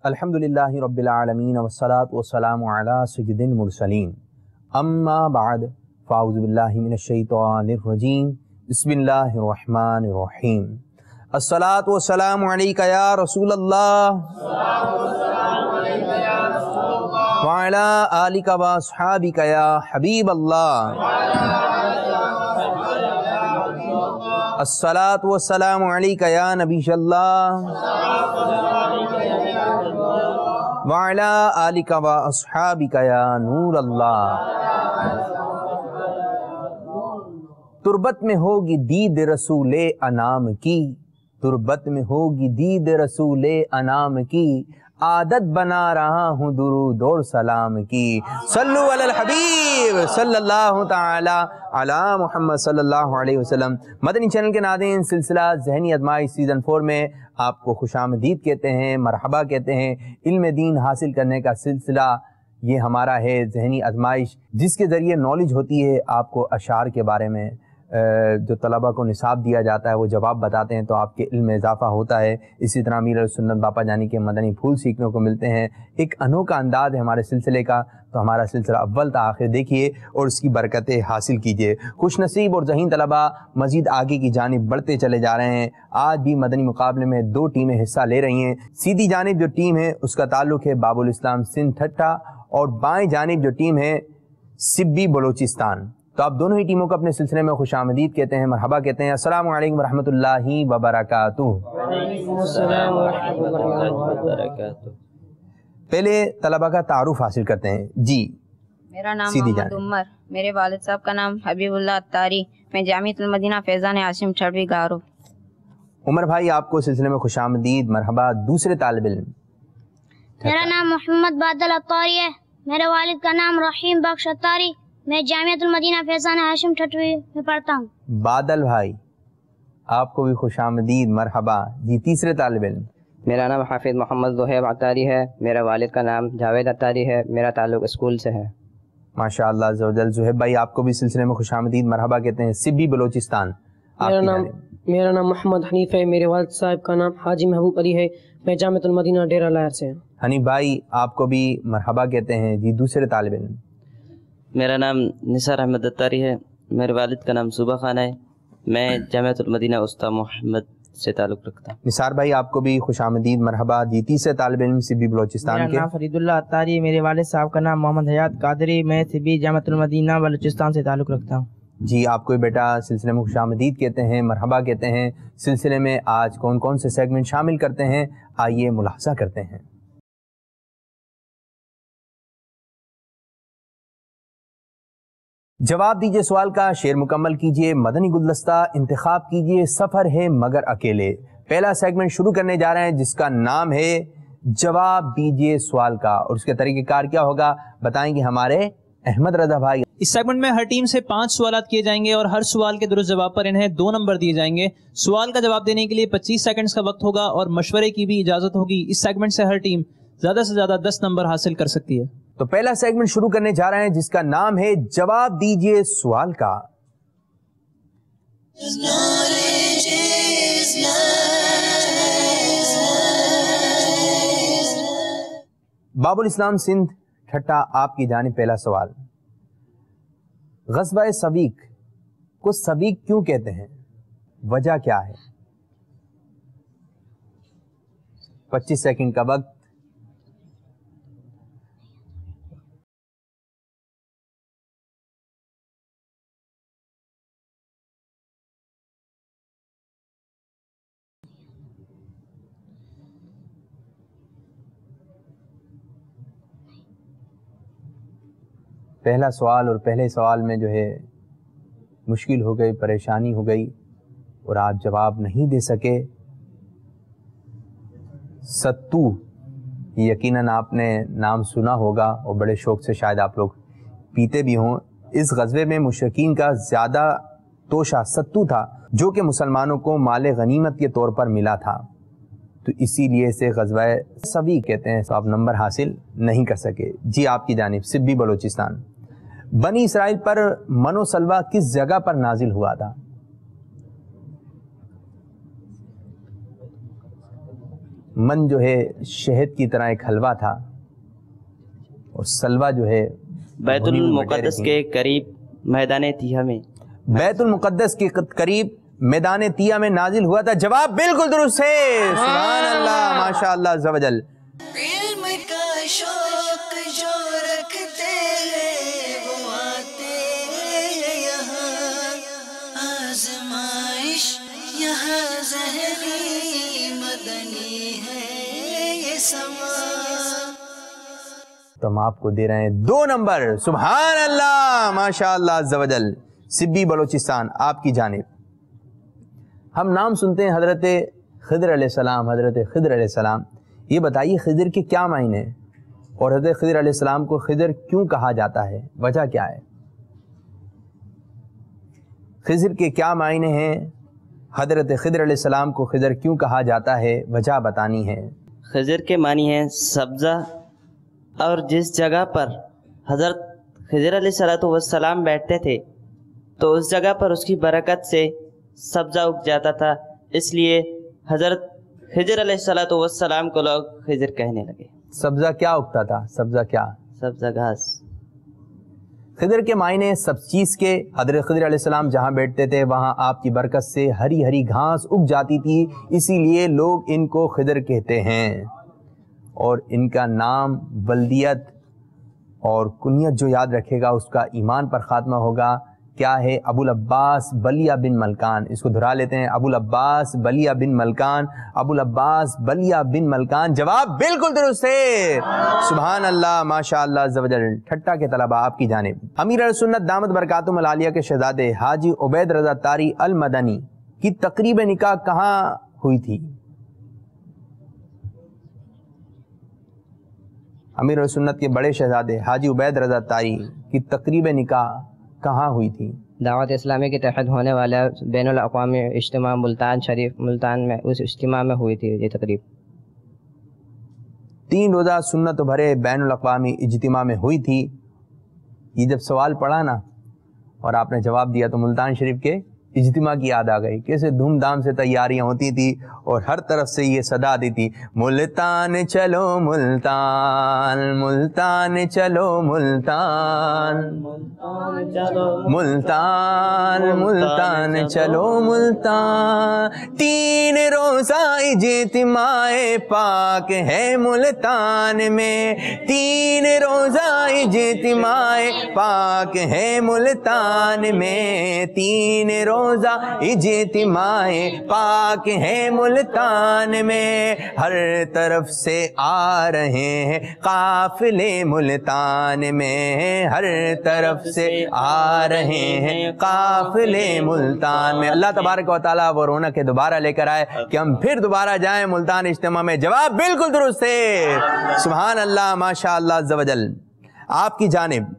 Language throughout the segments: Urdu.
الحمدللہ رب العالمین والصلاة والسلام علی سید المرسلین اما بعد فاعوذ باللہ من الشیطان الرجیم بسم اللہ الرحمن الرحیم الصلاة والسلام علیکہ یا رسول اللہ وعلی آلکہ واصحابکہ یا حبیب اللہ الصلاة والسلام علیکہ یا نبی اللہ وعلی آلکہ واصحابکہ یا نور اللہ۔ تربت میں ہوگی دید رسول انام کی، تربت میں ہوگی دید رسول انام کی، عادت بنا رہا ہوں درود اور سلام کی۔ صلو علی الحبیب صلی اللہ تعالی علی محمد صلی اللہ علیہ وسلم۔ مدنی چینل کے ناظرین، سلسلہ ذہنی آزمائش سیزن 4 میں آپ کو خوش آمدید کہتے ہیں، مرحبا کہتے ہیں۔ علم دین حاصل کرنے کا سلسلہ یہ ہمارا ہے ذہنی آزمائش، جس کے ذریعے نالج ہوتی ہے آپ کو اشعار کے بارے میں۔ جو طلبہ کو نصاب دیا جاتا ہے وہ جواب بتاتے ہیں تو آپ کے علم میں اضافہ ہوتا ہے۔ اسی طرح امیر سنت باپا جانی کے مدنی پھول سیکھنے کو ملتے ہیں۔ ایک انوکھا انداز ہے ہمارے سلسلے کا، تو ہمارا سلسلہ اول تا آخر دیکھیے اور اس کی برکتیں حاصل کیجیے۔ خوش نصیب اور ذہین طلبہ مزید آگے کی جانب بڑھتے چلے جا رہے ہیں۔ آج بھی مدنی مقابلے میں 2 ٹیمیں حصہ لے رہی ہیں۔ سیدھی جانب جو ٹیم ہے اس کا تعلق ہے باب الاسلام سندھ ٹھٹہ، اور بائیں جانب جو ٹیم ہے سبی بلوچستان۔ تو آپ دونوں ہی ٹیموں کو اپنے سلسلے میں خوش آمدید کہتے ہیں، مرحبا کہتے ہیں۔ السلام علیکم ورحمۃ اللہ وبرکاتہ۔ السلام ورحمۃ اللہ وبرکاتہ۔ پہلے طلبہ کا تعارف حاصل کرتے ہیں۔ جی، میرا نام محمد عمر، میرے والد صاحب کا نام حبیب اللہ اتاری، میں جامعۃ المدینہ فیضان ہاشم چھڑوی گارو۔ عمر بھائی آپ کو سلسلے میں خوش آمدید، مرحبا۔ دوسرے طالب علم۔ میرا نام محمد بادل اتاری ہے، میرے والد کا نام رحیم بخش اتاری، میں جامعۃ المدینہ فیضان ہاشم ٹھٹوی میں پڑھتا ہوں۔ بادل بھائی آپ کو بھی خوش آمدید، مرحبا۔ جی، تیسرے طالب علم۔ میرا نام حافظ محمد زہیب اتاری ہے، میرا والد کا نام جاوید اتاری ہے، میرا تعلق اسکول سے ہے۔ ماشاء اللہ عز و جل۔ زہیب بھائی آپ کو بھی سلسلے میں خوش آمدید، مرحبا کہتے ہیں۔ سبی بلوچستان۔ میرا نام محمد حنیف ہے، میرے والد صاحب کا نام حاجی محبوب علی ہے، میں جامعۃ المدینہ ڈیرہ لائر سے ہوں۔ حنیف بھائی آپ کو بھی مرحبا کہتے ہیں۔ جی، دوسرے طالب علم۔ میرا نام نثار احمد اتاری ہے، میرے والد کا نام صوبہ خانہ ہے، میں جامعۃ المدینہ استا محمد سے تعلق رکھتا ہوں۔ نثار بھائی آپ کو بھی خوش آمدید، مرحبا۔ جی، تیسرے طالب علم سبی بلوچستان کے۔ میرا نام فرید اللہ اتاری، میرے والد صاحب کا نام محمد حیات قادری، میں سبی جامعۃ المدینہ بلوچستان سے تعلق رکھتا ہوں۔ جی، آپ کو بیٹا سلسلے میں خوش آمدید کہتے ہیں، مرحبا کہتے ہیں۔ سلسلے میں آج کون کون سے سیگمنٹ شامل کرتے ہیں، آئیے ملاحظہ کرتے ہیں۔ جواب دیجئے سوال کا، شعر مکمل کیجئے، مدنی گلدستہ انتخاب کیجئے، سفر ہے مگر اکیلے۔ پہلا سیگمنٹ شروع کرنے جا رہے ہیں جس کا نام ہے جواب دیجئے سوال کا، اور اس کے طریقہ کار کیا ہوگا بتائیں گے ہمارے احمد رضا بھائی۔ اس سیگمنٹ میں ہر ٹیم سے 5 سوالات کیے جائیں گے اور ہر سوال کے درست جواب پر انہیں 2 نمبر دیے جائیں گے۔ سوال کا جواب دینے کے لیے 25 سیکنڈز کا وقت ہوگا اور مشورے کی بھی اجازت ہوگی۔ اس سیگمنٹ سے ہر ٹیم زیادہ سے زیادہ 10 نمبر حاصل کر سکتی ہے۔ تو پہلا سیگمنٹ شروع کرنے جا رہے ہیں جس کا نام ہے جواب دیجئے سوال کا۔ باب الاسلام سندھ ٹھٹہ آپ کی جانب پہلا سوال۔ غزوہ سویق کو سویق کیوں کہتے ہیں، وجہ کیا ہے؟ 25 سیکنڈ کا وقت۔ پہلا سوال، اور پہلے سوال میں جو ہے مشکل ہو گئی، پریشانی ہو گئی اور آپ جواب نہیں دے سکے۔ ستو، یقیناً آپ نے نام سنا ہوگا اور بڑے شوق سے شاید آپ لوگ پیتے بھی ہوں۔ اس غزوے میں مشرکین کا زیادہ توشہ ستو تھا جو کہ مسلمانوں کو مال غنیمت کے طور پر ملا تھا، تو اسی لیے اسے غزوہ سویق کہتے ہیں۔ تو آپ نمبر حاصل نہیں کر سکے۔ جی، آپ کی جانب سبی بلوچستان۔ بنی اسرائیل پر من و سلوہ کس جگہ پر نازل ہوا تھا؟ من جو ہے شہد کی طرح ایک حلوہ تھا اور سلوہ جو ہے بیت المقدس کے قریب میدان تیہا میں. بیت المقدس کے قریب میدان تیہا میں نازل ہوا تھا. جواب بالکل درست ہے. سبحان اللہ، ماشاء اللہ عز و جل. علم کا شوق جو رکھتے ہیں وہ آتے ہیں یہاں، آزمائش یہاں ذہنی مدنی ہے یہ سما. تو ہم آپ کو دے رہے ہیں 2 نمبر. سبحان اللہ، ماشاء اللہ عز و جل. سبی بلوچستان آپ کی جانب. ہم نام سنتے ہیں حضرت خضر علیہ السلام. حضرت خضر علیہ السلام، یہ بتائیے خضر کے کیا معنی ہیں اور حضرت خضر علیہ السلام کو خضر کیوں کہا جاتا ہے؟ وجہ کیا ہے؟ خضر کے کیا معنی ہیں؟ حضرت خضر علیہ السلام کو خضر کیوں کہا جاتا ہے؟ وجہ بتانی ہے. خضر کے معنی ہیں سبزہ، اور جس جگہ پر حضرت خضر علیہ السلام بیٹھتے تھے تو اس جگہ پر اس کی برکت سے سبزہ اگ جاتا تھا، اس لیے حضرت خضر علیہ السلام کو لوگ خضر کہنے لگے. سبزہ کیا اگتا تھا؟ سبزہ کیا؟ سبزہ گھاس. خضر کے معنی سب چیز کے. حضرت خضر علیہ السلام جہاں بیٹھتے تھے وہاں آپ کی برکت سے ہری ہری گھاس اگ جاتی تھی، اسی لیے لوگ ان کو خضر کہتے ہیں. اور ان کا نام، بلدیت اور کنیت جو یاد رکھے گا اس کا ایمان پر خاتمہ ہوگا. کیا ہے؟ ابو العباس بلیہ بن ملکان. اس کو دہرا لیتے ہیں، ابو العباس بلیہ بن ملکان. ابو العباس بلیہ بن ملکان. جواب بالکل درست ہے. سبحان اللہ، ماشاء اللہ عز و جل. ٹھٹا کے طلبہ آپ کی جانب. امیر اہل سنت دامت برکاتہم العالیہ کے شہزادے حاجی عبید رضا تاری المدنی کی تقریب نکاح کہاں ہوئی تھی؟ امیر اہل سنت کے بڑے شہزادے حاجی عبید رضا تاری کی تقریب نکاح کہاں ہوئی تھی؟ دعوت اسلامی کے تحت ہونے والا بین الاقوامی اجتماع ملتان شریف، ملتان میں اس اجتماع میں ہوئی تھی یہ تقریب. 3 روزہ سنت بھرے بین الاقوامی اجتماع میں ہوئی تھی. یہ جب سوال پڑھا نا اور آپ نے جواب دیا تو ملتان شریف کے اجتماع کی یاد آ گئی. کیسے دھوم دھام سے تیاریاں ہوتی تھی اور ہر طرف سے یہ صدا آتی تھی، ملتان چلو ملتان، ملتان چلو ملتان، ملتان ملتان چلو ملتان. 3 روزہ اجتماع پاک ہے ملتان میں، 3 روزہ اجتماع پاک ہے ملتان میں، 3 روزہ اجتماع پاک ہے ملتان میں. ہر طرف سے آ رہے ہیں قافلے ملتان میں، ہر طرف سے آ رہے ہیں قافلے ملتان میں. اللہ تبارک و تعالیٰ وہ رونق کے دوبارہ لے کر آئے کہ ہم پھر دوبارہ جائیں ملتان اجتماع میں. جواب بالکل درست ہے. سبحان اللہ، ماشاء اللہ عز و جل. آپ کی جانب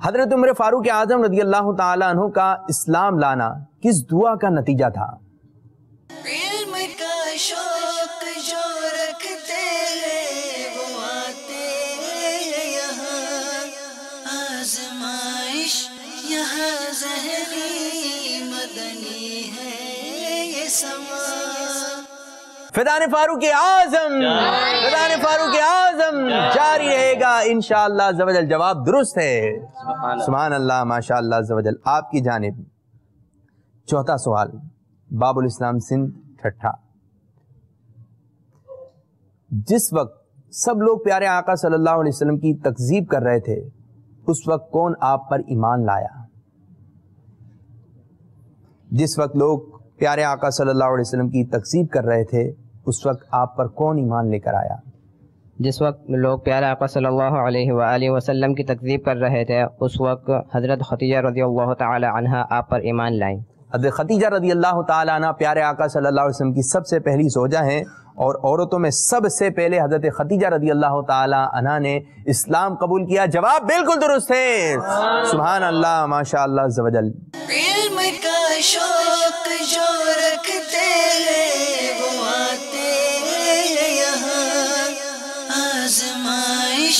حضرت عمر فاروق اعظم رضی اللہ تعالیٰ عنہ کا اسلام لانا کس دعا کا نتیجہ تھا؟ علم کا شوق جو رکھتے ہیں وہ آتے ہیں یہاں، آزمائش یہاں ذہنی مدنی ہے یہ سما. فیضان فاروق اعظم، فیضان فاروق اعظم جاری رہے گا انشاءاللہ عز و جل. جواب درست ہے. سبحان اللہ، ماشاء اللہ عز و جل. آپ کی جانب 4تھا سوال. باب الاسلام سندھ ٹھٹھا. جس وقت سب لوگ پیارے آقا صلی اللہ علیہ وسلم کی تکذیب کر رہے تھے اس وقت کون آپ پر ایمان لایا؟ جس وقت لوگ پیارے آقا صلی اللہ علیہ وسلم کی تکذیب کر رہے تھے اس وقت آپ پر کون ایمان لے کر آیا؟ جس وقت لوگ پیارے آقا صلی اللہ علیہ وآلہ وسلم کی تکذیب کر رہے تھے اس وقت حضرت خدیجہ رضی اللہ تعالی عنہ آپ پر ایمان لائیں. حضرت خدیجہ رضی اللہ تعالی عنہ پیارے آقا صلی اللہ علیہ وسلم کی سب سے پہلی زوجہ ہیں اور عورتوں میں سب سے پہلے حضرت خدیجہ رضی اللہ تعالی عنہ نے اسلام قبول کیا. جواب بالکل درست ہے. سبحان اللہ، ماشاء اللہ عز و جل. علم کا شوق جو رکھتے ہیں وہ آتے ہیں یہاں، آزمائش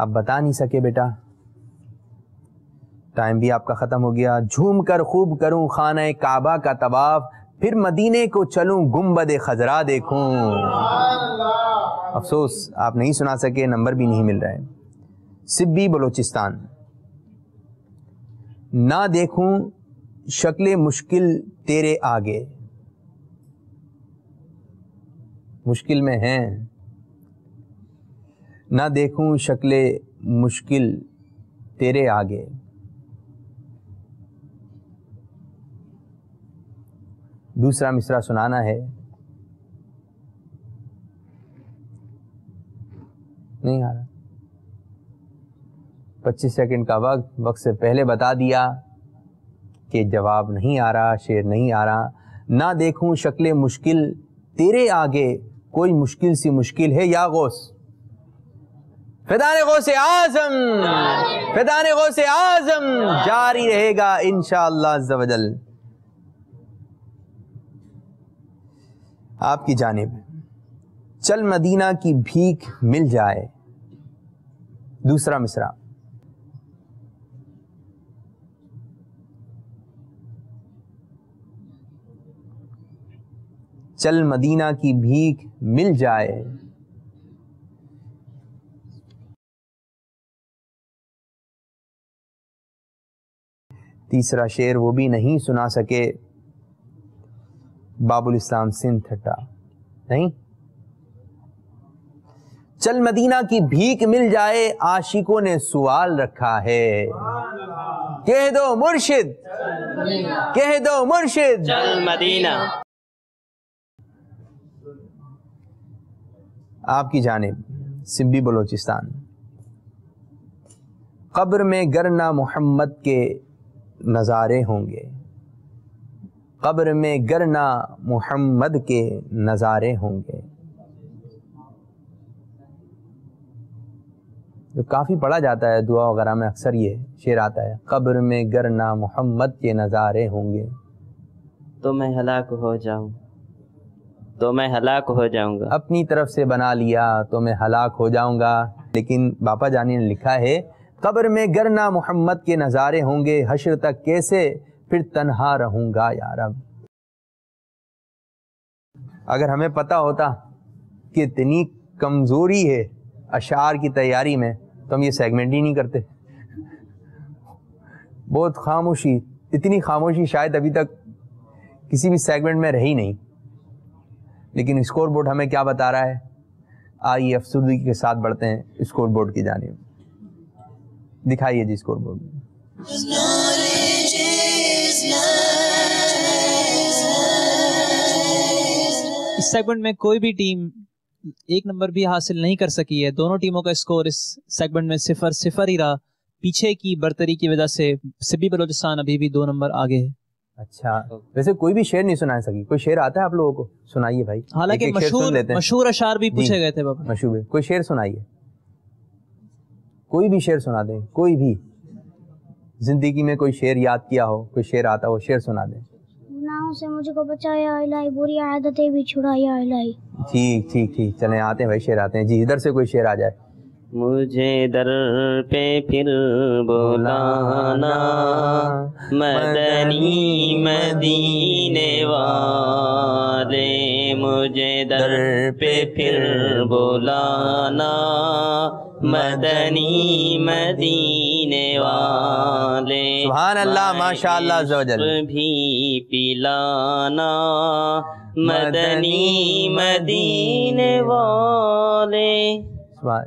آپ بتا نہیں سکے بیٹا, ٹائم بھی آپ کا ختم ہو گیا. جھوم کر خوب کروں خانہ کعبہ کا طواف, پھر مدینے کو چلوں گنبد خضرا دیکھوں. افسوس آپ نہیں سنا سکے, نمبر بھی نہیں مل رہا ہے. سبی بلوچستان. نہ دیکھوں شکل مشکل تیرے آگے, مشکل میں ہیں, نہ دیکھوں شکل مشکل تیرے آگے. دوسرا مصرع سنانا ہے, نہیں آ رہا. 25 سیکنڈ کا وقت سے پہلے بتا دیا کہ جواب نہیں آ رہا, شعر نہیں آ رہا. نہ دیکھوں شکل مشکل تیرے آگے, کوئی مشکل سی مشکل ہے یا غوث. فیضان غوث اعظم, فیضان غوث اعظم جاری رہے گا انشاءاللہ عز و جل. آپ کی جانب چل مدینہ کی بھیک مل جائے. دوسرا مصرع. چل مدینہ کی بھیک مل جائے. تیسرا شعر وہ بھی نہیں سنا سکے. باب الاسلام سندھ ٹھٹا. نہیں. چل مدینہ کی بھیک مل جائے, عاشقوں نے سوال رکھا ہے. کہہ دو مرشد, کہہ دو مرشد, چل مدینہ. آپ کی جانب سبی بلوچستان. قبر میں گرنا محمد کے نظارے ہوں گے, قبر میں گرنا محمد کے نظارے ہوں گے. جو کافی پڑھا جاتا ہے دعا وغیرہ میں, اکثر یہ شعر آتا ہے, قبر میں گرنا محمد کے نظارے ہوں گے. تو میں ہلاک ہو جاؤں, تو میں ہلاک ہو جاؤں گا. اپنی طرف سے بنا لیا تو میں ہلاک ہو جاؤں گا. لیکن باپا جانی نے لکھا ہے قبر میں گرنا محمد کے نظارے ہوں گے, حشر تک کیسے پھر تنہا رہوں گا یا رب. اگر ہمیں پتا ہوتا کہ اتنی کمزوری ہے اشعار کی تیاری میں تو ہم یہ سیگمنٹ ہی نہیں کرتے. بہت خاموشی, اتنی خاموشی شاید ابھی تک کسی بھی سیگمنٹ میں رہی نہیں. لیکن اسکور بورڈ ہمیں کیا بتا رہا ہے؟ آئیے افسردگی کے ساتھ بڑھتے ہیں اسکور بورڈ کی جانب. دکھائیے جی اسکور بورڈ. اس سیگمنٹ میں کوئی بھی ٹیم ایک نمبر بھی حاصل نہیں کر سکی ہے. دونوں ٹیموں کا اسکور اس سیگمنٹ میں 0-0 ہی رہا. پیچھے کی برتری کی وجہ سے سبی بلوچستان ابھی بھی 2 نمبر آگے ہے. اچھا, ویسے کوئی بھی شعر نہیں سنا سکی. کوئی شعر آتا ہے آپ لوگوں کو؟ سنائیے بھائی. حالانکہ مشہور اشعار بھی پوچھے گئے تھے بابا. مشہور کوئی شعر سنائیے, کوئی بھی شعر سنا دیں. کوئی بھی زندگی میں کوئی شعر یاد کیا ہو, کوئی شعر آتا ہو, شعر سنا دیں. گناہوں سے مجھ کو بچایا الہی, بری عادتیں بھی چھڑایا الہی. ٹھیک ٹھیک ٹھیک, چلیں آتے ہیں بھائی, شعر آتے ہیں جی. ادھر سے کوئی شعر آ جائے. مجھے در پہ پھر بلانا مدنی مدینے والے, مجھے در پہ پھر بلانا مدنی مدینے والے. سبحان اللہ, ماشاء اللہ عز و جل. بھی پلانا مدنی مدینے والے.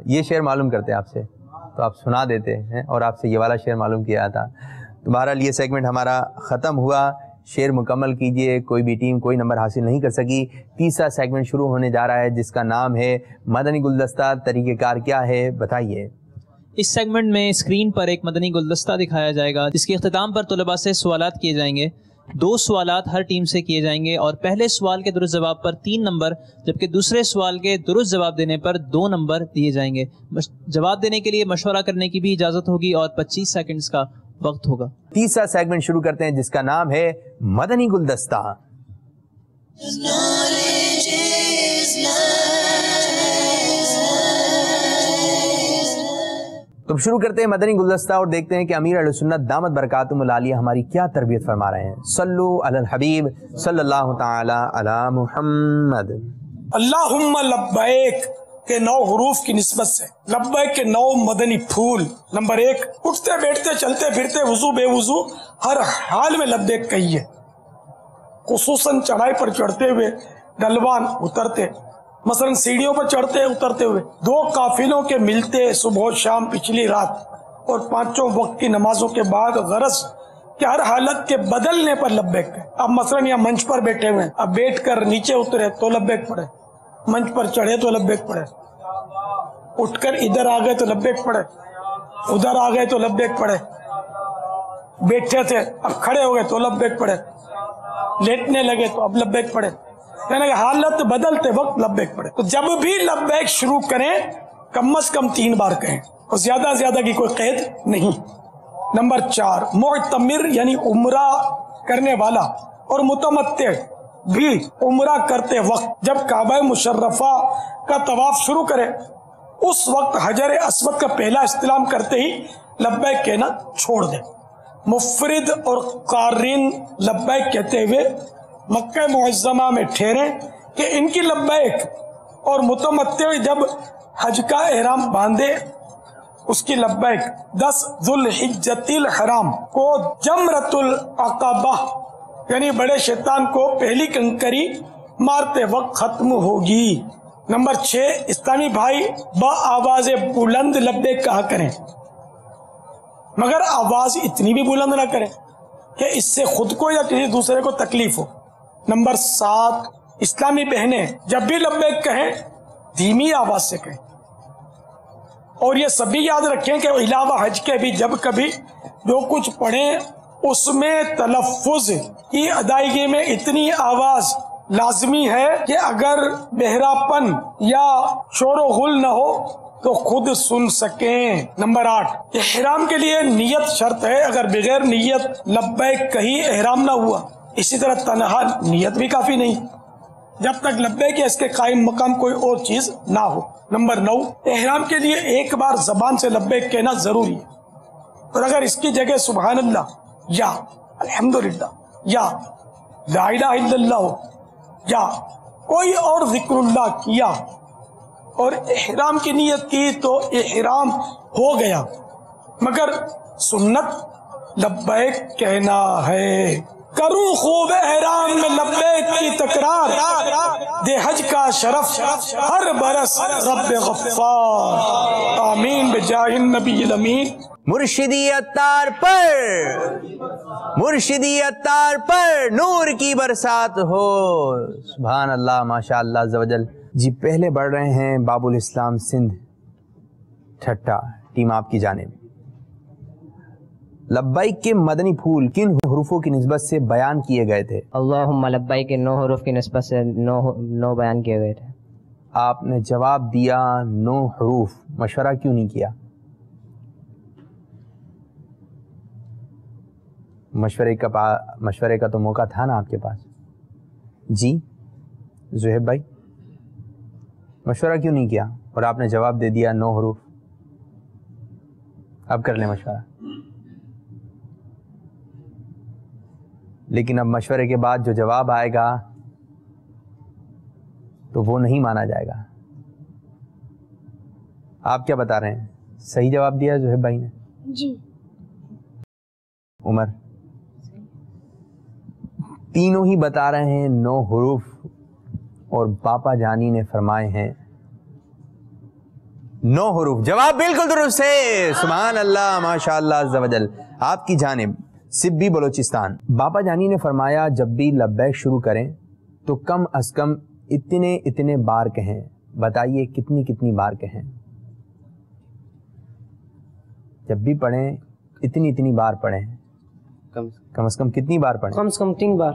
یہ شعر معلوم کرتے ہیں آپ سے تو آپ سنا دیتے ہیں, اور آپ سے یہ والا شعر معلوم کیا تھا. تو بہرحال یہ سیگمنٹ ہمارا ختم ہوا. شعر مکمل کیجئے. کوئی بھی ٹیم کوئی نمبر حاصل نہیں کر سکی. تیسرا سیگمنٹ شروع ہونے جا رہا ہے جس کا نام ہے مدنی گلدستہ. طریقہ کار کیا ہے بتائیے. اس سیگمنٹ میں اسکرین پر ایک مدنی گلدستہ دکھایا جائے گا جس کے اختتام پر طلباء سے سوالات کیے جائیں گے. 2 سوالات ہر ٹیم سے کیے جائیں گے, اور پہلے سوال کے درست جواب پر 3 نمبر, جبکہ دوسرے سوال کے درست جواب دینے پر 2 نمبر دیے جائیں گے. جواب دینے کے لیے مشورہ کرنے کی بھی اجازت ہوگی, اور 25 سیکنڈز کا وقت ہوگا. تیسرا سیگمنٹ شروع کرتے ہیں جس کا نام ہے مدنی گلدستہ. تو شروع کرتے ہیں مدنی گلدستہ اور دیکھتے ہیں کہ امیر اہل سنت دامت برکاتہم العالیہ ہماری کیا تربیت فرما رہے ہیں. صلو علی الحبیب صلی اللہ تعالی علی محمد. اللہم لبیک کے 9 حروف کی نسبت سے لبیک کے 9 مدنی پھول. نمبر 1، اٹھتے بیٹھتے چلتے پھرتے وضو بے وضو ہر حال میں لبیک کہیے، خصوصاً چڑھائی پر چڑھتے ہوئے، ڈلوان اترتے، مثلا سیڑھیوں پر چڑھتے اترتے ہوئے، 2 قافلوں کے ملتے صبح و شام پچھلی رات، اور 5 وقت کی نمازوں کے بعد غرض کہ ہر حالت کے بدلنے پر لبیک کہیں. اب مثلا یہاں منچ پر بیٹھے ہوئے ہیں، اب بیٹھ کر نیچے اترے تو لبیک پڑھے، منچ پر چڑھے تو لبیک پڑھے، اٹھ کر ادھر آ گئے تو لبیک پڑھے، ادھر آ گئے تو لبیک پڑھے، بیٹھے تھے اب کھڑے ہو گئے تو لبیک پڑھے، لیٹنے لگے تو اب لبیک پڑھے، یعنی کہ حالت بدلتے وقت لبیک پڑھے. تو جب بھی لبیک شروع کریں کم از کم 3 بار کہیں، اور زیادہ زیادہ کی کوئی قید نہیں. نمبر 4، معتمر یعنی عمرہ کرنے والا اور متمتع بھی عمرہ کرتے وقت جب کعبہ مشرفہ کا طواف شروع کرے اس وقت حجر اسود کا پہلا استلام کرتے ہی لبیک کہنا چھوڑ دے. مفرد اور قارن لبیک کہتے ہوئے مکہ معظمہ میں ٹھہرے کہ ان کی لبیک، اور متمتع جب حج کا احرام باندھے اس کی لبیک 10 ذوالحجۃ الحرام کو جمرۃ العقبہ یعنی بڑے شیطان کو پہلی کنکری مارتے وقت ختم ہوگی. نمبر 6، اسلامی بھائی بآواز بلند لبیک کہا کریں، مگر آواز اتنی بھی بلند نہ کریں کہ اس سے خود کو یا کسی دوسرے کو تکلیف ہو. نمبر 7، اسلامی بہنیں جب بھی لبیک کہیں دھیمی آواز سے کہیں، اور یہ سبھی یاد رکھیں کہ علاوہ حج کے بھی جب کبھی جو کچھ پڑھیں اس میں تلفظ کی ادائیگی میں اتنی آواز لازمی ہے کہ اگر بہراپن یا شور و غل نہ ہو تو خود سن سکیں. نمبر 8، احرام کے لیے نیت شرط ہے، اگر بغیر نیت لبیک کہیں احرام نہ ہوا. اسی طرح تنہا نیت بھی کافی نہیں جب تک لبیک یا اس کے قائم مقام کوئی اور چیز نہ ہو. نمبر 9، احرام کے لیے ایک بار زبان سے لبیک کہنا ضروری ہے، اور اگر اس کی جگہ سبحان اللہ یا الحمدللہ یا لا الہ الا اللہ یا کوئی اور ذکر اللہ کیا اور احرام کی نیت کی تو احرام ہو گیا، مگر سنت لبیک کہنا ہے. کروں خوب احرام میں لبیک کی تکرار، دے حج کا شرف ہر برس رب غفار. آمین بجاہ النبی الامین. مرشدی عطار پر، مرشدی عطار پر نور کی برسات ہو. سبحان اللہ، ماشاء اللہ عز و جل. جی پہلے بڑھ رہے ہیں باب الاسلام سندھ ٹھٹا ٹیم آپ کی جانب. لبیک کے مدنی پھول کن حروفوں کی نسبت سے بیان کیے گئے تھے؟ اللہم لبیک کے 9 حروف کی نسبت سے 9 بیان کیے گئے تھے. آپ نے جواب دیا 9 حروف، مشورہ کیوں نہیں کیا؟ مشورے کا تو موقع تھا نا آپ کے پاس. جی زہیب بھائی، مشورہ کیوں نہیں کیا اور آپ نے جواب دے دیا 9 حروف؟ اب کر لیں مشورہ. لیکن اب مشورے کے بعد جو جواب آئے گا تو وہ نہیں مانا جائے گا. آپ کیا بتا رہے ہیں؟ صحیح جواب دیا زہیب بھائی نے؟ جی. عمر؟ تینوں ہی بتا رہے ہیں 9 حروف، اور باپا جانی نے فرمائے ہیں 9 حروف. جواب بالکل درست ہے. سبحان اللہ، ماشاء اللہ عز و جل. آپ کی جانب سبی بلوچستان، باپا جانی نے فرمایا جب بھی لبیک شروع کریں تو کم از کم اتنے بار کہیں. بتائیے کتنی بار کہیں؟ جب بھی پڑھیں اتنی بار پڑھیں. کم از کم کتنی بار پڑھیں؟ کم از کم 3 بار.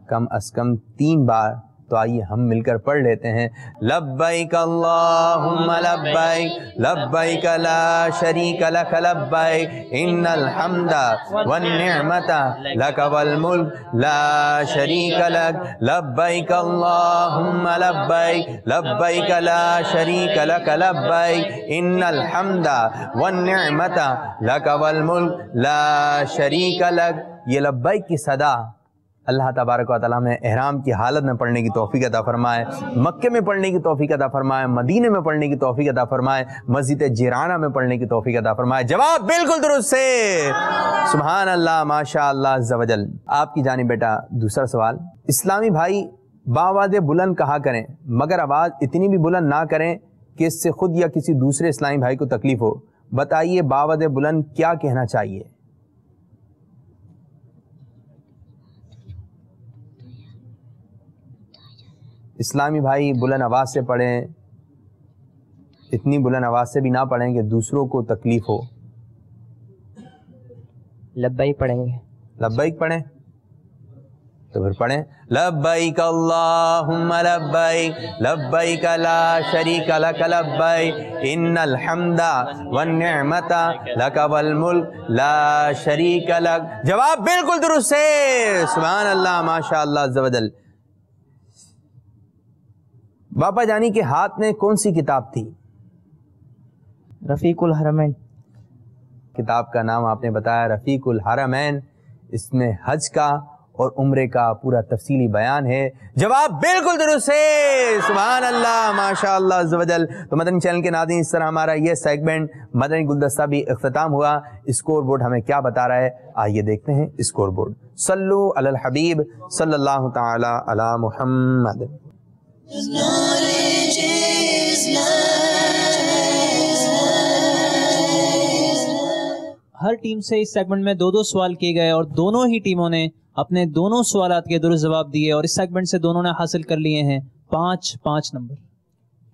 کم از کم 3 بار تو آئیے ہم مل کر پڑھ لیتے ہیں. لبیک اللہم لبیک لبیک لا شریک لک لبیک ان الحمد والنعمت لک والملک لا شریک لک لبیک اللہم لبیک لبیک لا شریک لک لبیک ان الحمد والنعمت لک والملک لا شریک لک. یہ لبیک کی صدا اللہ تبارک و تعالیٰ میں احرام کی حالت میں پڑھنے کی توفیق عطا فرمائے, مکے میں پڑھنے کی توفیق عطا فرمائے, مدینے میں پڑھنے کی توفیق عطا فرمائے, مسجد جیرانہ میں پڑھنے کی توفیق عطا فرمائے. جواب بالکل درست سے, سبحان اللہ, ماشاء اللہ عز و جل. آپ کی جانب بیٹا دوسرا سوال. اسلامی بھائی باآواز بلند کہا کریں مگر آواز اتنی بھی بلند نہ کریں کہ اس سے خود یا کسی دوسرے اسلامی بھائی کو تکلیف ہو. بتائیے باآواز بلند کیا کہنا چاہیے؟ اسلامی بھائی بلند آواز سے پڑھیں, اتنی بلند آواز سے بھی نہ پڑھیں کہ دوسروں کو تکلیف ہو. لبیک پڑھیں گے. لبیک پڑھیں تو پھر پڑھیں لبیک اللہم لبیک لبیک لا شریک لک لبیک ان الحمد والنعمت لک والملک لا شریک لک. جواب بالکل درست ہے, سبحان اللہ, ماشاء اللہ عز و جل. باپا جانی کے ہاتھ میں کون سی کتاب تھی؟ رفیق الحرمین. کتاب کا نام آپ نے بتایا رفیق الحرمین. اس میں حج کا اور عمرے کا پورا تفصیلی بیان ہے. جواب بالکل درست ہے, سبحان اللہ, ماشاء اللہ عز و جل. تو مدنی چینل کے ناظرین, اس طرح ہمارا یہ سیگمنٹ مدنی گلدستہ بھی اختتام ہوا. اسکور بورڈ ہمیں کیا بتا رہا ہے, آئیے دیکھتے ہیں اسکور بورڈ. صلو علی الحبیب صلی اللہ تعالی علی محمد. ہر ٹیم سے اس سیگمنٹ میں 2 سوال کیے گئے اور دونوں ہی ٹیموں نے اپنے دونوں سوالات کے درست جواب دیے اور اس سیگمنٹ سے دونوں نے حاصل کر لیے ہیں 5 نمبر.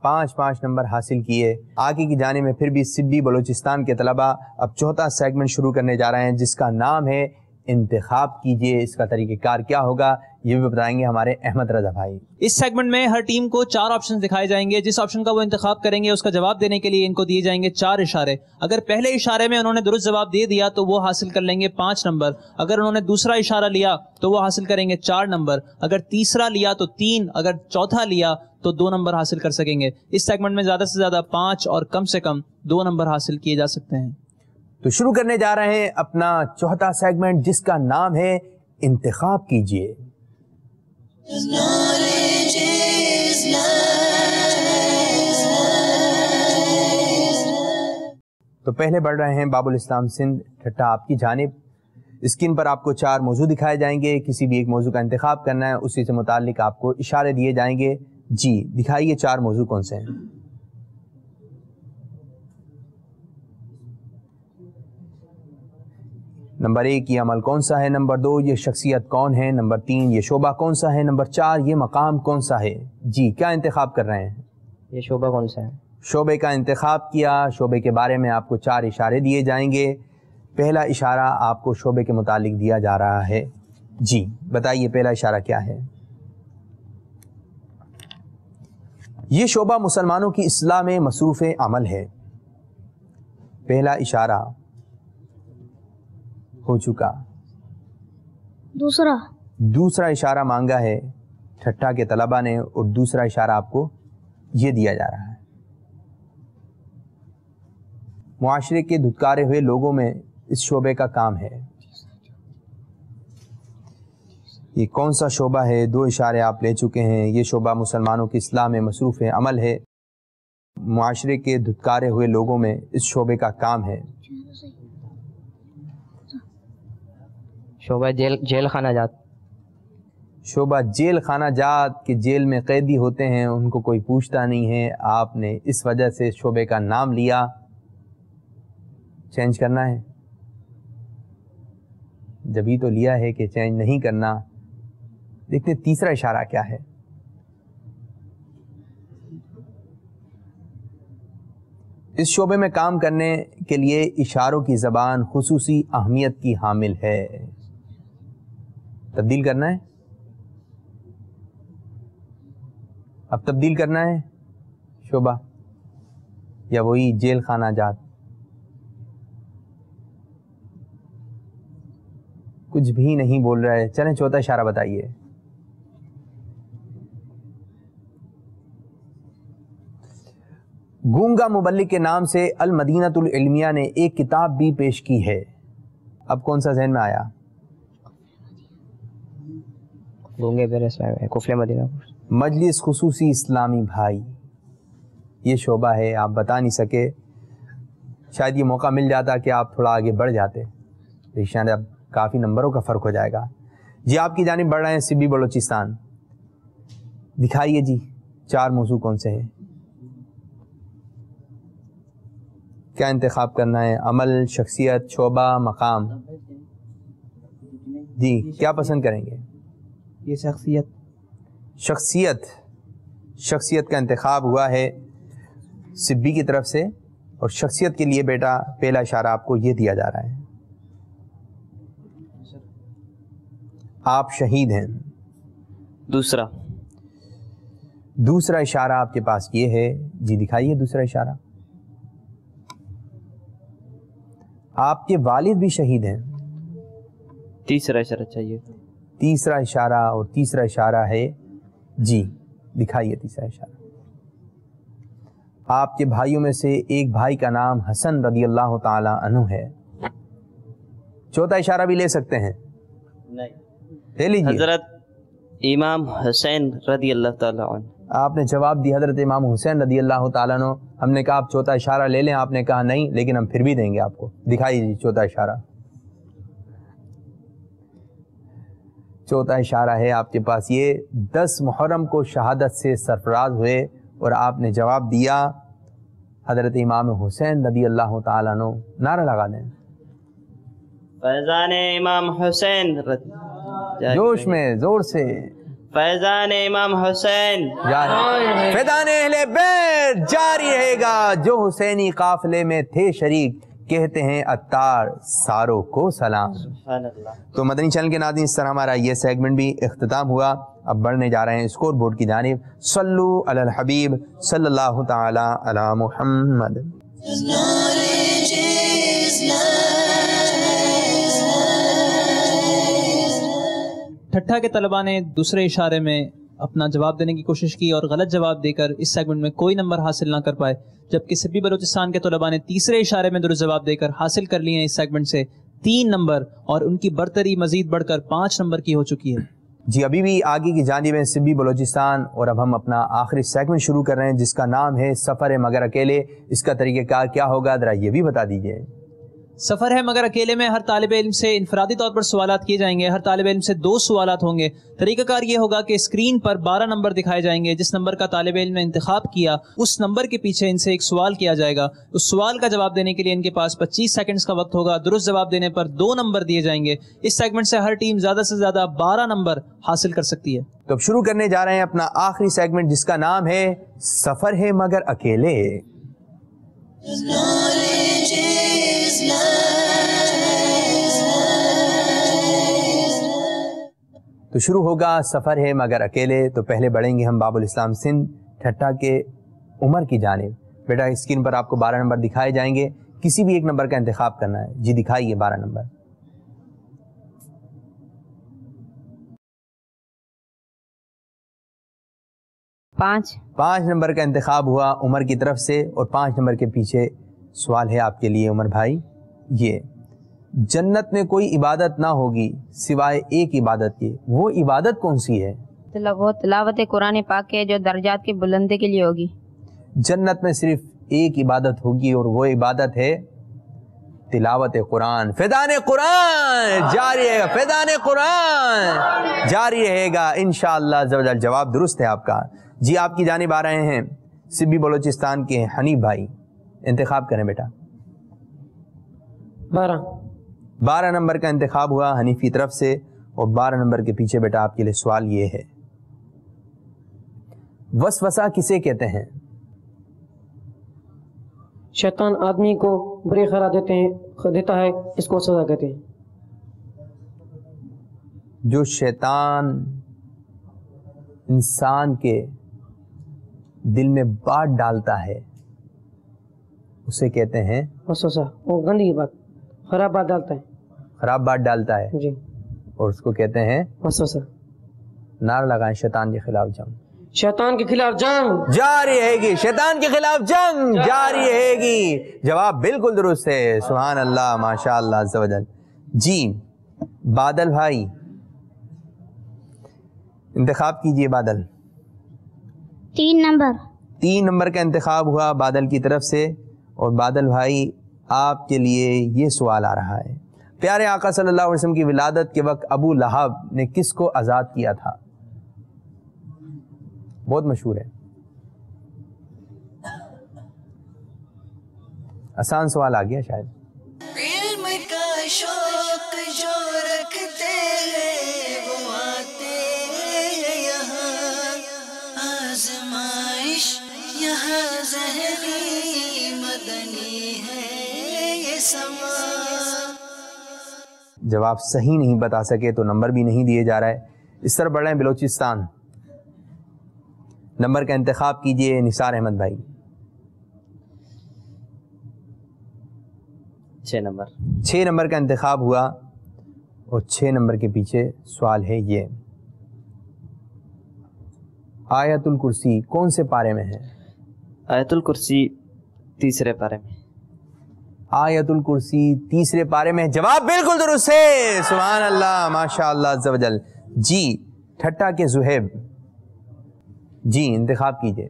5 نمبر حاصل کیے. آگے کی جانے میں پھر بھی سبی بلوچستان کے طلبہ اب چوتھا سیگمنٹ شروع کرنے جا رہے ہیں جس کا نام ہے انتخاب کیجئے. اس کا طریقہ کار کیا ہوگا یہ بھی بتائیں گے ہمارے احمد رضا بھائی. اس سیگمنٹ میں ہر ٹیم کو 4 آپشن دکھائے جائیں گے. جس آپشن کا وہ انتخاب کریں گے اس کا جواب دینے کے لیے ان کو دیے جائیں گے 4 اشارے. اگر پہلے اشارے میں انہوں نے درست جواب دے دیا تو وہ حاصل کر لیں گے 5 نمبر. اگر انہوں نے دوسرا اشارہ لیا تو وہ حاصل کریں گے 4 نمبر. اگر تیسرا لیا تو 3, اگر چوتھا لیا تو 2 نمبر حاصل کر سکیں گے. اس سیگمنٹ میں زیادہ سے زیادہ 5 اور کم سے کم 2 نمبر حاصل کیے جا سکتے ہیں. تو شروع کرنے جا رہے ہیں اپنا چوتھا سیگمنٹ جس کا نام ہے انتخاب کیجئے. تو پہلے بڑھ رہے ہیں باب الاسلام سندھ ٹھٹا آپ کی جانب. اسکرین پر آپ کو 4 موضوع دکھائے جائیں گے. کسی بھی ایک موضوع کا انتخاب کرنا ہے, اسی سے متعلق آپ کو اشارے دیے جائیں گے. جی دکھائیے 4 موضوع کون سے ہیں. نمبر 1 یہ عمل کون سا ہے. نمبر 2 یہ شخصیت کون ہے. نمبر 3 یہ شعبہ کون سا ہے. نمبر 4 یہ مقام کون سا ہے. جی کیا انتخاب کر رہے ہیں؟ یہ شعبہ کون سا ہے. شعبے کا انتخاب کیا. شعبے کے بارے میں آپ کو 4 اشارے دیے جائیں گے. پہلا اشارہ آپ کو شعبے کے متعلق دیا جا رہا ہے. جی بتائیے پہلا اشارہ کیا ہے. یہ شعبہ مسلمانوں کی اصلاح میں مصروف عمل ہے. پہلا اشارہ ہو چکا. دوسرا اشارہ مانگا ہے ٹھٹا کے طلبہ نے اور دوسرا اشارہ آپ کو یہ دیا جا رہا ہے. معاشرے کے دھتکارے ہوئے لوگوں میں اس شعبے کا کام ہے. یہ کون سا شعبہ ہے؟ 2 اشارے آپ لے چکے ہیں. یہ شعبہ مسلمانوں کی اصلاح میں مصروف عمل ہے. معاشرے کے دھتکارے ہوئے لوگوں میں اس شعبے کا کام ہے. شعبہ جیل خانہ جات. شعبہ جیل خانہ جات کے جیل میں قیدی ہوتے ہیں, ان کو کوئی پوچھتا نہیں ہے. آپ نے اس وجہ سے شعبے کا نام لیا. چینج کرنا ہے جبھی تو لیا ہے کہ چینج نہیں کرنا. دیکھتے تیسرا اشارہ کیا ہے. اس شعبے میں کام کرنے کے لیے اشاروں کی زبان خصوصی اہمیت کی حامل ہے. تبدیل کرنا ہے. اب تبدیل کرنا ہے شعبہ یا وہی جیل خانہ جات؟ کچھ بھی نہیں بول رہا ہے. چلیں چوتھا اشارہ بتائیے. گونگا مبلغ کے نام سے المدینۃ العلمیہ نے ایک کتاب بھی پیش کی ہے. اب کون سا ذہن میں آیا؟ گونگے کفل مدینہ. مجلس خصوصی اسلامی بھائی یہ شعبہ ہے. آپ بتا نہیں سکے, شاید یہ موقع مل جاتا کہ آپ تھوڑا آگے بڑھ جاتے, لیکن اب کافی نمبروں کا فرق ہو جائے گا. جی آپ کی جانب بڑھ رہے ہیں سبی بلوچستان. دکھائیے جی 4 موضوع کون سے ہیں, کیا انتخاب کرنا ہے؟ عمل, شخصیت, شعبہ, مقام. جی کیا پسند کریں گے؟ یہ شخصیت. شخصیت کا انتخاب ہوا ہے سبی کی طرف سے, اور شخصیت کے لیے بیٹا پہلا اشارہ آپ کو یہ دیا جا رہا ہے. آپ شہید ہیں. دوسرا اشارہ آپ کے پاس یہ ہے. جی دکھائیے دوسرا اشارہ. آپ کے والد بھی شہید ہیں. تیسرا اشارہ چاہیے. تیسرا اشارہ, اور تیسرا اشارہ ہے جی دکھائیے تیسرا اشارہ. آپ کے بھائیوں میں سے ایک بھائی کا نام حسن رضی اللہ تعالی عنہ ہے. چوتھا اشارہ بھی لے سکتے ہیں. لے لیجیے. حضرت امام حسین رضی اللہ تعالی عنہ. آپ نے جواب دی حضرت امام حسین رضی اللہ تعالیٰ عنہ. ہم نے کہا آپ چوتھا اشارہ لے لیں, آپ نے کہا نہیں, لیکن ہم پھر بھی دیں گے آپ کو. دکھائیے جی چوتھا اشارہ. چوتھا اشارہ ہے آپ کے پاس یہ 10 محرم کو شہادت سے سرفراز ہوئے, اور آپ نے جواب دیا حضرت امام حسین رضی اللہ تعالیٰ عنہ. نعرہ لگا دیں. فیضان امام حسین جوش میں زور سے. فیضان امام حسین فیضان اہل بیت جاری رہے گا. جو حسینی قافلے میں تھے شریک, کہتے ہیں عطار ساروں کو سلام. تو مدنی چینل کے ناظرین اس طرح ہمارا یہ سیگمنٹ بھی اختتام ہوا. اب بڑھنے جا رہے ہیں اسکور بورڈ کی جانب. صلو علی الحبیب صلی اللہ تعالی علی محمد. ٹھٹھا کے طلباء نے دوسرے اشارے میں اپنا جواب دینے کی کوشش کی اور غلط جواب دے کر اس سیگمنٹ میں کوئی نمبر حاصل نہ کر پائے, جبکہ سبی بلوچستان کے طلباء نے تیسرے اشارے میں درست جواب دے کر حاصل کر لیے ہیں اس سیگمنٹ سے 3 نمبر, اور ان کی برتری مزید بڑھ کر 5 نمبر کی ہو چکی ہے. جی ابھی بھی آگے کی جانب ہے سبی بلوچستان, اور اب ہم اپنا آخری سیگمنٹ شروع کر رہے ہیں جس کا نام ہے سفر ہے مگر اکیلے. اس کا طریقہ کار کیا ہوگا ذرا یہ بھی بتا دیجیے. سفر ہے مگر اکیلے میں ہر طالب علم سے انفرادی طور پر سوالات کیے جائیں گے. ہر طالب علم سے 2 سوالات ہوں گے. طریقہ کار یہ ہوگا کہ اسکرین پر 12 نمبر دکھائے جائیں گے. جس نمبر کا طالب علم نے انتخاب کیا اس نمبر کے پیچھے ان سے ایک سوال کیا جائے گا. اس سوال کا جواب دینے کے لیے ان کے پاس 25 سیکنڈز کا وقت ہوگا. درست جواب دینے پر 2 نمبر دیے جائیں گے. اس سیگمنٹ سے ہر ٹیم زیادہ سے زیادہ 12 نمبر حاصل کر سکتی ہے. تو اب شروع کرنے جا رہے ہیں اپنا آخری سیگمنٹ جس کا نام ہے سفر ہے مگر اکیلے. تو شروع ہوگا سفر ہے مگر اکیلے. تو پہلے بڑھیں گے ہم باب الاسلام سندھ ٹھٹھا کے عمر کی جانب. بیٹا اسکرین پر آپ کو 12 نمبر دکھائے جائیں گے, کسی بھی ایک نمبر کا انتخاب کرنا ہے. جی دکھائیے 12 نمبر. پانچ نمبر کا انتخاب ہوا عمر کی طرف سے, اور 5 نمبر کے پیچھے سوال ہے آپ کے لیے عمر بھائی. یہ جنت میں کوئی عبادت نہ ہوگی سوائے ایک عبادت کی, وہ عبادت کون سی ہے؟ وہ تلاوت قرآن پاک ہے جو درجات کی بلندی کے لیے ہوگی. جنت میں صرف ایک عبادت ہوگی اور وہ عبادت ہے تلاوت قرآن. فیضان قرآن جاری رہے گا. فیضان قرآن جاری رہے گا انشاءاللہ. جواب درست ہے آپ کا. جی آپ کی جانب آ رہے ہیں سبی بلوچستان کے حنیف بھائی. انتخاب کریں بیٹا. 12 نمبر کا انتخاب ہوا حنیف کی طرف سے, اور 12 نمبر کے پیچھے بیٹا آپ کے لیے سوال یہ ہے وسوسہ کسے کہتے ہیں؟ شیطان آدمی کو برے خیالات دیتا ہے, اس کو وسوسہ کہتے ہیں. جو شیطان انسان کے دل میں بات ڈالتا ہے اسے کہتے ہیں وسوسہ، وہ گندی بات، خراب بات ڈالتا ہے، خراب بات ڈالتا ہے جی، اور اس کو کہتے ہیں وسوسہ۔ نعرہ لگائیں شیطان کے خلاف جنگ شیطان کے خلاف جنگ جاری رہے گی، شیطان کے خلاف جنگ جاری رہے گی۔ جواب بالکل درست ہے، سبحان اللہ، ماشاء اللہ عز و جل۔ جی بادل بھائی انتخاب کیجئے۔ بادل 3 نمبر۔ 3 نمبر کا انتخاب ہوا بادل کی طرف سے، اور بادل بھائی آپ کے لیے یہ سوال آ رہا ہے، پیارے آقا صلی اللہ علیہ وسلم کی ولادت کے وقت ابو لہب نے کس کو آزاد کیا تھا؟ بہت مشہور ہے، آسان سوال آ گیا شاید۔ علم کا شوق جو رکھتے ہیں وہ آتے ہیں یہاں، آزمائش یہاں ذہنی مدنی ہے یہ سما۔ جواب صحیح نہیں بتا سکے تو نمبر بھی نہیں دیے جا رہا ہے۔ اس طرح بڑھ رہے ہیں بلوچستان، نمبر کا انتخاب کیجئے نثار احمد بھائی۔ 6 نمبر۔ 6 نمبر کا انتخاب ہوا، اور 6 نمبر کے پیچھے سوال ہے یہ، آیت الکرسی کون سے پارے میں ہے؟ آیت الکرسی 3 پارے میں۔ آیت الکرسی 3 پارے میں، جواب بالکل درست ہے، سبحان اللہ، ماشاء اللہ عز و جل۔ جی ٹھٹا کے زہیب، جی انتخاب کیجئے۔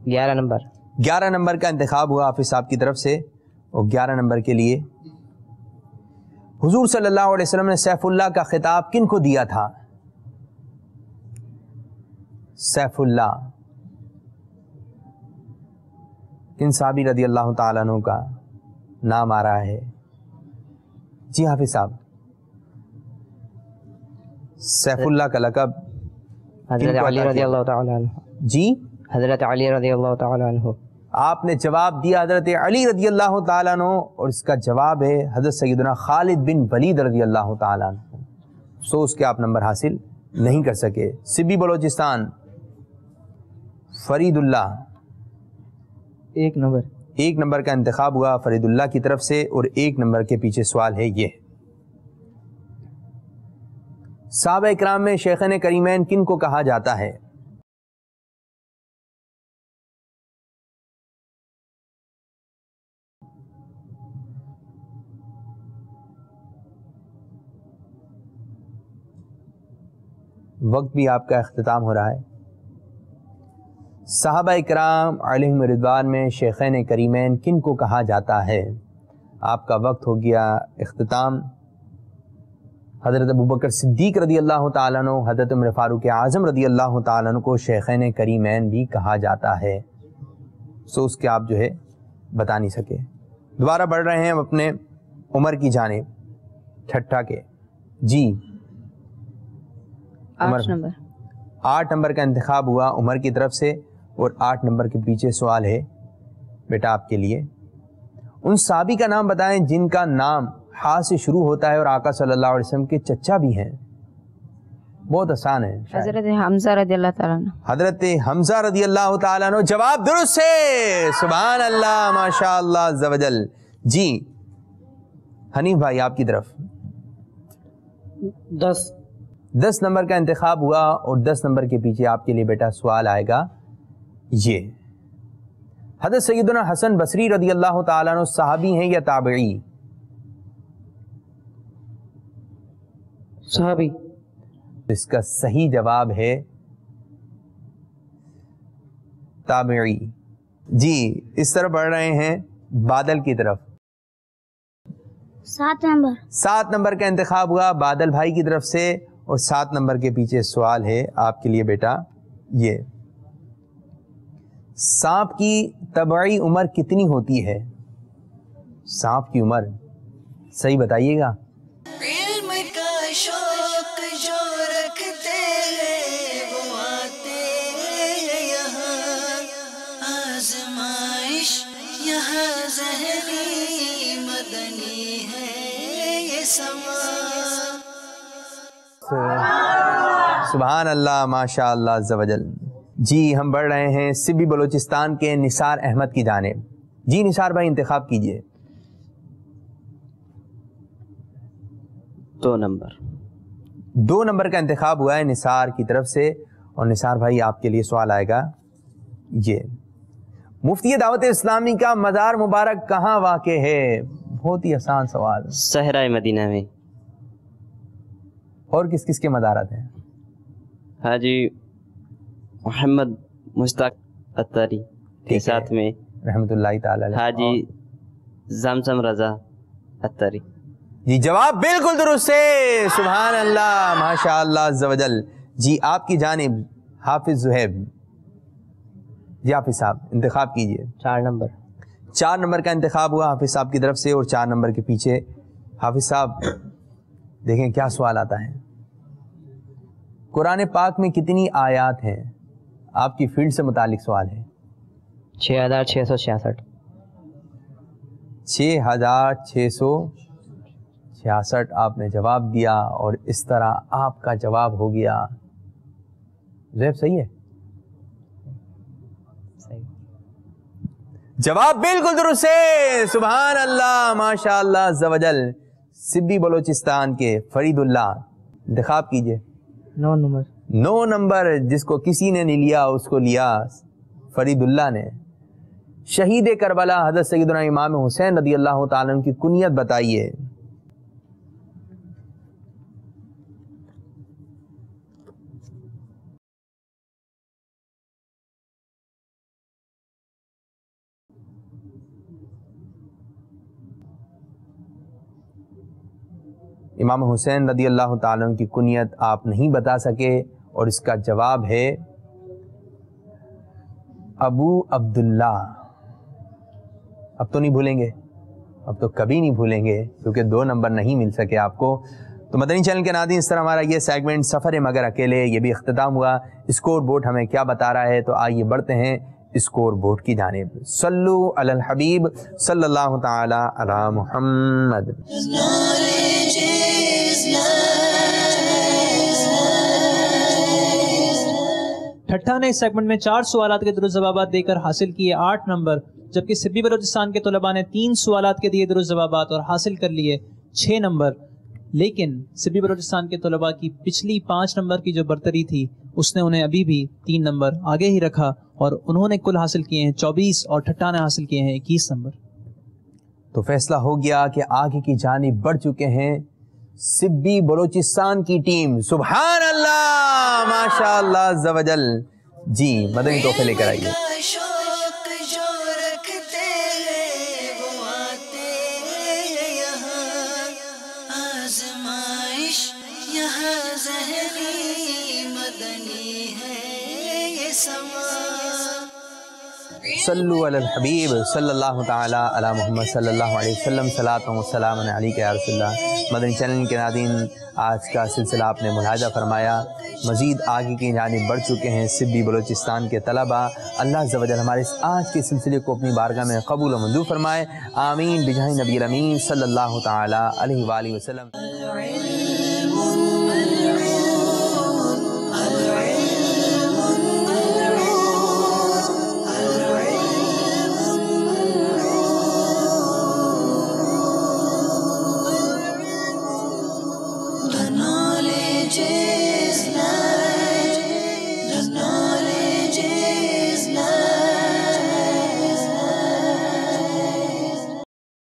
11 نمبر۔ 11 نمبر کا انتخاب ہوا حافظ صاحب کی طرف سے، اور 11 نمبر کے لیے حضور صلی اللہ علیہ وسلم نے سیف اللہ کا خطاب کن کو دیا تھا؟ سیف اللہ کن صحابی رضی اللہ تعالیٰ عنہ کا نام آ رہا ہے؟ جی حافظ صاحب، سیف اللہ کا لقب حضرت علی رضی اللہ تعالیٰ عنہ۔ جی حضرت علی رضی اللہ تعالیٰ عنہ۔ آپ نے جواب دیا حضرت علی رضی اللہ تعالیٰ عنہ، اور اس کا جواب ہے حضرت سیدنا خالد بن ولید رضی اللہ تعالیٰ عنہ۔ سو اس کے آپ نمبر حاصل نہیں کر سکے۔ سبی بلوچستان فرید اللہ 1 نمبر۔ 1 نمبر کا انتخاب ہوا فرید اللہ کی طرف سے، اور 1 نمبر کے پیچھے سوال ہے یہ، صحابہ اکرام میں شیخین کریمین کن کو کہا جاتا ہے؟ وقت بھی آپ کا اختتام ہو رہا ہے۔ صحابہ اکرام علیہم رضوان میں شیخین کریمین کن کو کہا جاتا ہے؟ آپ کا وقت ہو گیا اختتام۔ حضرت ابوبکر صدیق رضی اللہ تعالیٰ عنہ، حضرت عمر فاروق اعظم رضی اللہ تعالیٰ عنہ کو شیخین کریمین بھی کہا جاتا ہے۔ سو اس کے آپ جو ہے بتا نہیں سکے۔ دوبارہ بڑھ رہے ہیں ہم اپنے عمر کی جانب، ٹھٹھا کے۔ جی 8 نمبر۔ 8 نمبر کا انتخاب ہوا عمر کی طرف سے، اور 8 نمبر کے پیچھے سوال ہے بیٹا آپ کے لیے، ان صحابی کا نام بتائیں جن کا نام ہا سے شروع ہوتا ہے اور آقا صلی اللہ علیہ وسلم کے چچا بھی ہیں۔ بہت آسان ہے شاید۔ حضرت حمزہ رضی اللہ تعالیٰ عنہ۔ حضرت حمزہ رضی اللہ تعالیٰ عنہ، جواب درست ہے، سبحان اللہ، ماشاء اللہ عز و جل۔ جی حنیف بھائی آپ کی طرف 10 نمبر کا انتخاب ہوا، اور 10 نمبر کے پیچھے آپ کے لیے بیٹا سوال آئے گا یہ، حضرت سیدنا حسن بصری رضی اللہ تعالیٰ عنہ صحابی ہیں یا تابعی؟ صحابی۔ اس کا صحیح جواب ہے تابعی۔ جی اس طرح بڑھ رہے ہیں بادل کی طرف۔ 7 نمبر۔ 7 نمبر کا انتخاب ہوا بادل بھائی کی طرف سے، اور 7 نمبر کے پیچھے سوال ہے آپ کے لیے بیٹا یہ، سانپ کی طبعی عمر کتنی ہوتی ہے؟ سانپ کی عمر صحیح بتائیے گا۔ علم کا شوق جو رکھتے ہیں وہ آتے ہیں یہاں، آزمائش یہاں ذہنی مدنی ہے یہ سما۔ سبحان اللہ، ماشاء اللہ عز و جل۔ جی ہم بڑھ رہے ہیں سبی بلوچستان کے نثار احمد کی جانب. جی نثار بھائی انتخاب کیجئے. 2 نمبر. 2 نمبر کا انتخاب ہوا ہے نثار کی طرف سے. اور نثار بھائی آپ کے لیے سوال آئے گا یہ مفتی دعوت اسلامی کا مزار مبارک کہاں واقع ہے؟ بہت ہی آسان سوال. صحرائے مدینہ میں. اور کس کس کے مزارات ہیں؟ حاجی محمد مشتاق اتاری کے ساتھ میں رحمت اللہ تعالی علیہ. حاجی زمزم رضا اتاری. جی جواب بالکل درست ہے. سبحان اللہ ماشاء اللہ عز و جل. جی آپ کی جانب حافظ زہیب. جی حافظ صاحب انتخاب کیجئے. 4 نمبر. 4 نمبر کا انتخاب ہوا حافظ صاحب کی طرف سے. اور 4 نمبر کے پیچھے حافظ صاحب دیکھیں کیا سوال آتا ہے. قرآن پاک میں کتنی آیات ہیں؟ آپ کی فیلڈ سے متعلق سوال ہے. 6666. 6666 آپ نے جواب دیا. اور اس طرح آپ کا جواب ہو گیا. زیب صحیح ہے؟ جواب بالکل درست ہے. سبحان اللہ ماشاء اللہ عز و جل. سبی بلوچستان کے فرید اللہ انتخاب کیجئے. 9 نمبر. 9 نمبر جس کو کسی نے نہیں لیا اس کو لیا فرید اللہ نے. شہید کربلا حضرت سیدنا امام حسین رضی اللہ تعالیٰ عنہ کی کنیت بتائیے. امام حسین رضی اللہ تعالیٰ عنہ کی کنیت آپ نہیں بتا سکے اور اس کا جواب ہے ابو عبداللہ. اب تو نہیں بھولیں گے، اب تو کبھی نہیں بھولیں گے کیونکہ 2 نمبر نہیں مل سکے آپ کو. تو مدنی چینل کے ناظرین اس طرح ہمارا یہ سیگمنٹ سفر مگر اکیلے یہ بھی اختتام ہوا. اسکور بورڈ ہمیں کیا بتا رہا ہے؟ تو آئیے بڑھتے ہیں اسکور بورڈ کی جانب. صلو علی الحبیب صلی اللہ تعالی علی محمد. ٹھٹھا نے اس سیگمنٹ میں 4 سوالات کے درست جوابات دے کر حاصل کیے 8 نمبر، جبکہ سبی بلوچستان کے طلباء نے 3 سوالات کے دیے درست جوابات اور حاصل کر لیے 6 نمبر. لیکن سبی بلوچستان کے طلباء کی پچھلی 5 نمبر کی جو برتری تھی اس نے انہیں ابھی بھی 3 نمبر آگے ہی رکھا اور انہوں نے کل حاصل کیے ہیں 24 اور ٹھٹھا نے حاصل کیے ہیں 21 نمبر. تو فیصلہ ہو گیا کہ آگے کی جانب بڑھ چکے ہیں سبی بلوچستان کی ٹیم. سبحان اللہ ماشاء اللہ عز و جل. جی مدنی تحفے لے کر آئیے. شوق جو رکھتے ہیں وہ آتے ہیں یہاں، آزمائش یہاں ذہنی مدنی ہے یہ سما. صلو علی الحبیب صلی اللہ تعالی علی محمد صلی اللہ علیہ وسلم. صلاۃ و سلام علیک یا رسول اللہ. مدنی چینل کے ناظرین آج کا سلسلہ آپ نے ملاحظہ فرمایا. مزید آگے کی جانب بڑھ چکے ہیں سبی بلوچستان کے طلباء. اللہ عز و جل ہمارے اس آج کے سلسلے کو اپنی بارگاہ میں قبول و منظور فرمائے. آمین بجاہ نبی الامین صلی اللہ تعالی علیہ وآلہ وسلم.